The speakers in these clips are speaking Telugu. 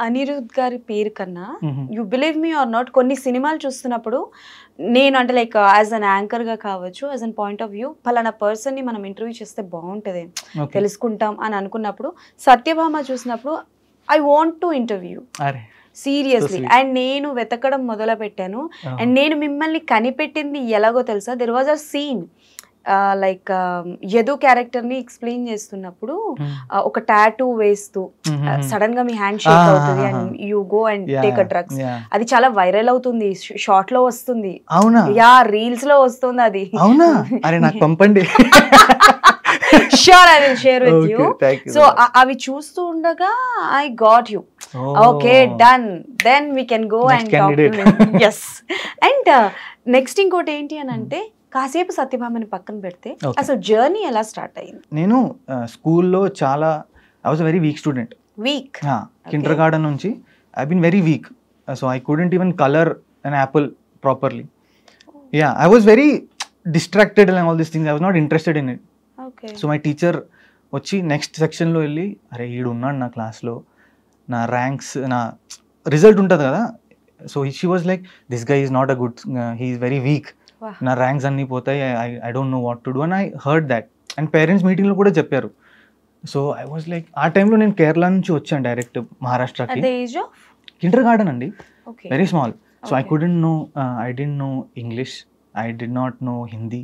అనిరుద్ గారి పేరు కన్నా you believe me or not కొన్ని సినిమాలు చూస్తున్నప్పుడు నేను అంటే లైక్ యాజ్ అన్ యాంకర్గా కావచ్చు, as an point of view పలానా పర్సన్ని మనం ఇంటర్వ్యూ చేస్తే బాగుంటుంది తెలుసుకుంటాం అని అనుకున్నప్పుడు సత్యభామ చూసినప్పుడు I want to interview seriously. And నేను వెతకడం మొదలు పెట్టాను. అండ్ నేను మిమ్మల్ని కనిపెట్టింది ఎలాగో తెలుసా, there was a scene like Yadu క్యారెక్టర్ని ఎక్స్ప్లెయిన్ చేస్తున్నప్పుడు ఒక టాటూ వేస్తూ సడన్ గా మీ హ్యాండ్ షేక్ అవుతుంది and you go and take a drugs. అది చాలా వైరల్ అవుతుంది, షార్ట్ లో వస్తుంది, యా రీల్స్ లో వస్తుంది అది. Sure I will share with you. So అవి చూస్తూ ఉండగా I got you. Okay done, then we can go and talk. Yes. And next ఇంకోటి ఏంటి అని అంటే కాసేపు సత్యభామని పక్కన పెడితే అసలు జర్నీ ఎలా స్టార్ట్ అయింది? నేను స్కూల్లో చాలా I was very weak student. Weak? Kindergarten నుంచి I been very weak. So I couldn't even colour an apple properly. Yeah, I was very distracted and all these things. I was not interested in it. So my teacher వచ్చి నెక్స్ట్ సెక్షన్లో వెళ్ళి, అరే ఈడు ఉన్నాడు నా క్లాస్లో, నా ర్యాంక్స్, నా రిజల్ట్ ఉంటుంది కదా. So she was like, this guy is not a good, he is very weak, నా ర్యాంక్స్ అన్నీ పోతాయి, I don't know what to do and I heard that. And parents మీటింగ్లో కూడా చెప్పారు. సో ఐ వాజ్ లైక్, ఆ టైంలో నేను కేరళ నుంచి వచ్చాను డైరెక్ట్ మహారాష్ట్రకి. కిండర్ గార్డెన్ అండి, very small. So I couldn't know, I didn't know English, I did not know Hindi.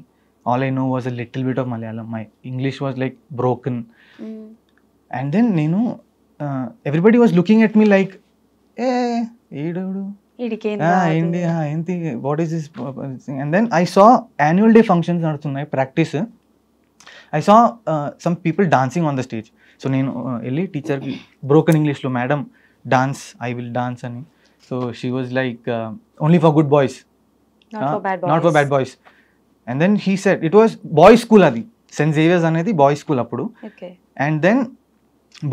All I know was a little bit of Malayalam. My English was like broken. And then, everybody was looking at me like, what is this? And then I saw annual day functions, practice. I saw some people dancing on the stage. So, teacher broken English lo, madam, dance, I will dance. Ani. So, she was like, only for good boys. Not for bad boys. And then he said, it was boys school adi, St. Xavier's anedi boys school appudu. Okay. And then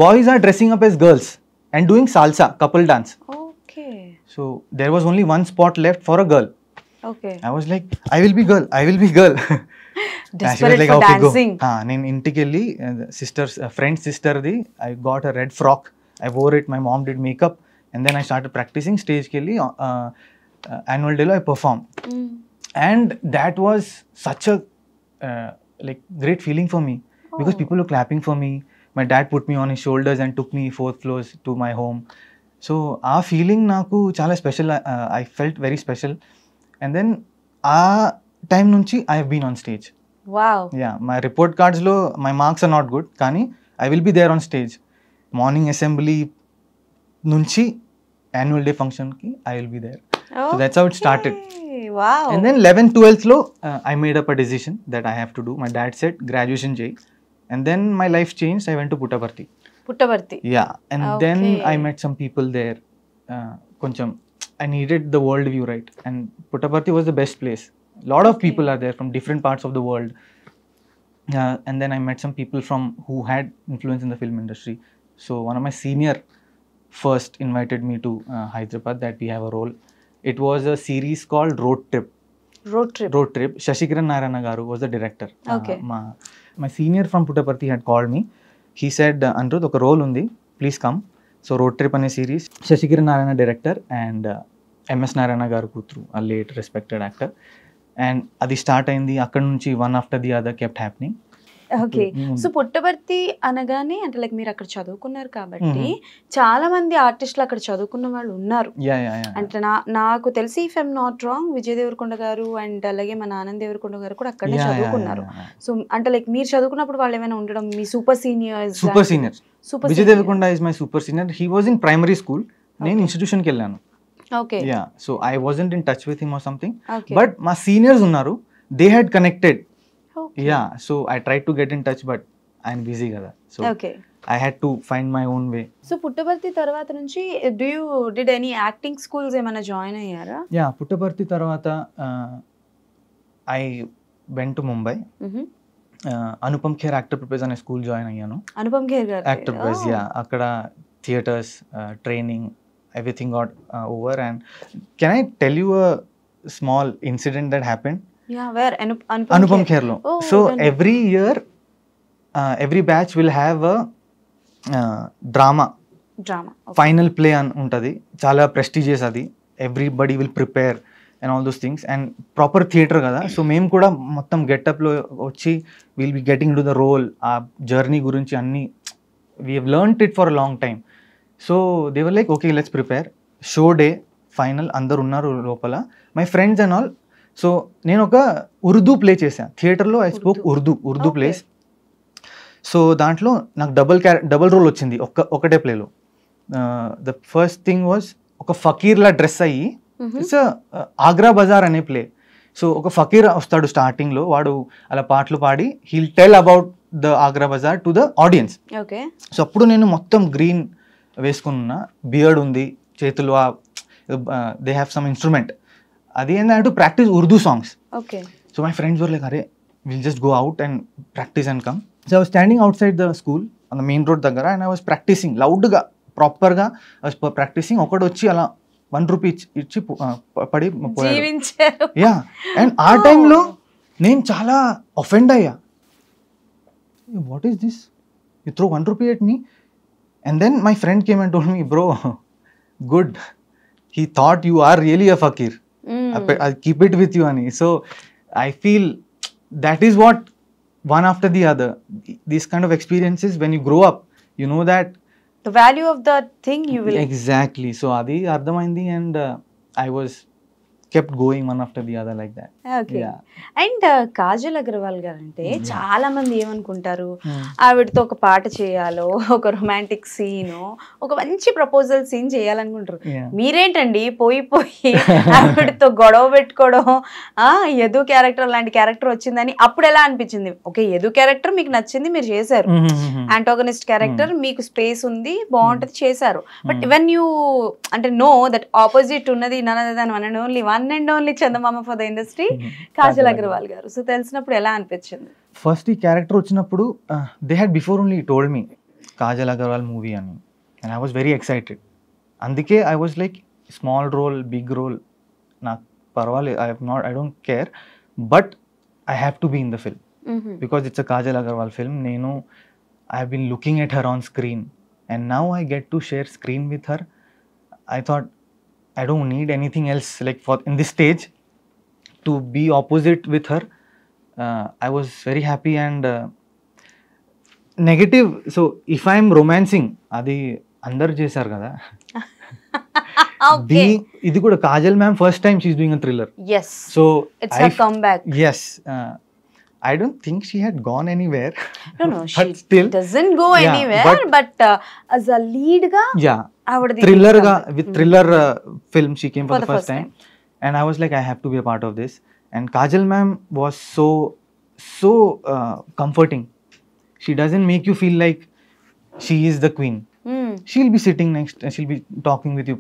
boys are dressing up as girls and doing salsa, couple dance. Okay. So there was only one spot left for a girl. Okay. I was like, I will be girl. Desperate like, for okay, dancing. Nen intiki elli sister's friend sister di, I got a red frock. I wore it. My mom did makeup and then I started practicing stage ke elli annual day lo I performed. And that was such a like great feeling for me because people were clapping for me. My dad put me on his shoulders and took me 4th floors to my home. So our feeling naku chala special. I felt very special. And then time nunchi I have been on stage. Wow. Yeah, my report cards lo my marks are not good kani I will be there on stage. Morning assembly nunchi annual day function ki I will be there. Okay. So that's how it started. Wow. And then 11th 12th lo I made up a decision that I have to do. My dad said graduation jay, and then my life changed. I went to Puttaparthi. Yeah, and then I met some people there. Koncham I needed the world view, right? And Puttaparthi was the best place. Lot of people are there from different parts of the world. And then I met some people from who had influence in the film industry. So one of my senior first invited me to Hyderabad that we have a role. It was a series called Road Trip. Shashikiran Narayana garu was the director. Okay. My senior from Puttaparthi had called me. He said, Anirudh, oka role undi, please come. So Road Trip ane series, Shashikiran Narayana director and MS Narayana garu kutru, a late respected actor. And adi start ayindi, akkad nunchi one after the other kept happening. Okay. So Puttaparthi అనగానే అంటే లైక్ మీరు అక్కడ చదువుకున్నారు కాబట్టి చాలా మంది ఆర్టిస్టులు అక్కడ చదువుకున్న వాళ్ళు ఉన్నారు. అంటే నాకు తెలిసి if I'm not wrong Vijay Deverakonda గారు అండ్ అలాగే మన ఆనంద్ దేవరకొండ గారు కూడా అక్కడనే చదువుకున్నారు. సో అంటే లైక్ మీరు చదువుకున్నప్పుడు వాళ్ళు ఏమైనా ఉండడం మీ super seniors? Vijay Deverakonda is my super senior. He was in primary school, నేను ఇన్స్టిట్యూషన్ కి వెళ్ళాను. Okay. Yeah, so I wasn't in touch with him or something, but మా సీనియర్స్ ఉన్నారు, they had connected. Yeah, so I tried to get in touch but I'm busy kada. So okay. I had to find my own way. So Puttaparthi tarvata nunchi did any acting schools emana join ayyara? Yeah, Puttaparthi tarvata I went to Mumbai. Anupam Kher Actor Prepes ane school join ayyanu. Anupam Kher garu Actor Prepes, yeah. Akkada theaters, training, everything got over. And can I tell you a small incident that happened? Yeah, where? Anupam Kher lo. So every year, every batch will have a drama drama. Final play అని ఉంటుంది, చాలా ప్రెస్టీజియస్ అది, everybody will prepare and all those things, and proper theatre కదా. సో మేము కూడా మొత్తం గెటప్లో వచ్చి will be getting to the role, ఆ జర్నీ గురించి అన్నీ we have learned it for a long time. So they were like okay let's prepare. Show day final అందరు ఉన్నారు లోపల, my friends and all. So నేను ఒక ఉర్దూ ప్లే చేశాను థియేటర్లో, I spoke Urdu place. So దాంట్లో నాకు డబుల్ రోల్ వచ్చింది ఒకటే ప్లేలో. ద ఫస్ట్ థింగ్ వాజ్ ఒక ఫకీర్లా డ్రెస్ అయ్యి, ఇట్స్ ఆగ్రా బజార్ అనే ప్లే. సో ఒక ఫకీర్ వస్తాడు స్టార్టింగ్లో, వాడు అలా పాటలు పాడి he'll tell about the Agra Bazaar to the audience. So అప్పుడు నేను మొత్తం గ్రీన్ వేసుకున్నా, బియర్డ్ ఉంది, చేతులు దే హ్యావ్ సమ్ ఇన్స్ట్రుమెంట్, అది and I have to practise Urdu songs. So my friends were like అరే will just go out and practise and come. So I was standing outside the school on the main road దగ్గర, అండ్ ఐ వాజ్ ప్రాక్టీసింగ్ లౌడ్గా, ప్రాపర్గా ఐ వాజ్ ప్రాక్టీసింగ్. ఒకటి వచ్చి అలా 1 రూపీ ఇచ్చి పడి పోయాడు. యా, అండ్ ఆ టైంలో నేను చాలా అఫెండ్ అయ్యా, what is this, you throw 1 rupee at me. And then my friend came and told me, bro good, he thought you are really a fakir, I'll keep it with you ani. So I feel that is what one after the other, these kind of experiences, when you grow up you know that the value of the thing you will exactly. So adi ardhamaindi, and I was kept going one after the other like that. Okay. Yeah. And Kajal Agarwal గారు అంటే చాలా మంది ఏమనుకుంటారు, ఆవిడతో ఒక పాట చేయాలో, ఒక రొమాంటిక్ సీన్, ఒక మంచి ప్రపోజల్ సీన్ చేయాలనుకుంటారు. మీరేంటండి పోయి ఆవిడతో గొడవ పెట్టుకోవడం, యదు క్యారెక్టర్ లాంటి క్యారెక్టర్ వచ్చిందని అప్పుడు ఎలా అనిపించింది? ఓకే, యదు క్యారెక్టర్ మీకు నచ్చింది, మీరు చేశారు. యాంటాగనిస్ట్ క్యారెక్టర్ మీకు స్పేస్ ఉంది, బాగుంటది, చేశారు. బట్ వెన్ యూ అంటే నో దట్ ఆపోజిట్ ఉన్నది none other than one and only Chandamama for the industry, Kajal Agarwal garu. So తెలిసినప్పుడు ఎలా అనిపించింది? ఫస్ట్ ఈ క్యారెక్టర్ వచ్చినప్పుడు they had before only told me Kajal Agarwal movie అని, and I was very excited. అందుకే I was like small role, big role, నాకు పర్వాలేదు, I don't care, but I have to be in the film because it's a Kajal Agarwal film. నేను I have been looking at her on screen, and now I get to share screen with her. I thought I don't need anything else, like for in this stage to be opposite with her. I was very happy and negative. So if I am romancing, adi andar chesaru kada. Okay. Idi kuda Kajal ma'am first time she is doing a thriller. Yes. So it's a comeback. Yes. I don't think she had gone anywhere. No, she still doesn't go anywhere. But as a lead ga, yeah, thriller ga, with thriller film she came for the first time, and I was like, I have to be a part of this. And Kajal ma'am was so comforting. She doesn't make you feel like she is the queen. She'll be sitting next, she'll be talking with you,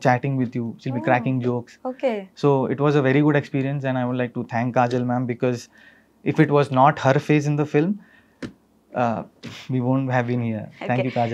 chatting with you, she'll be cracking jokes. Okay. So it was a very good experience, and I would like to thank Kajal ma'am, because if it was not her face in the film, we won't have been here. Thank you, Kajal.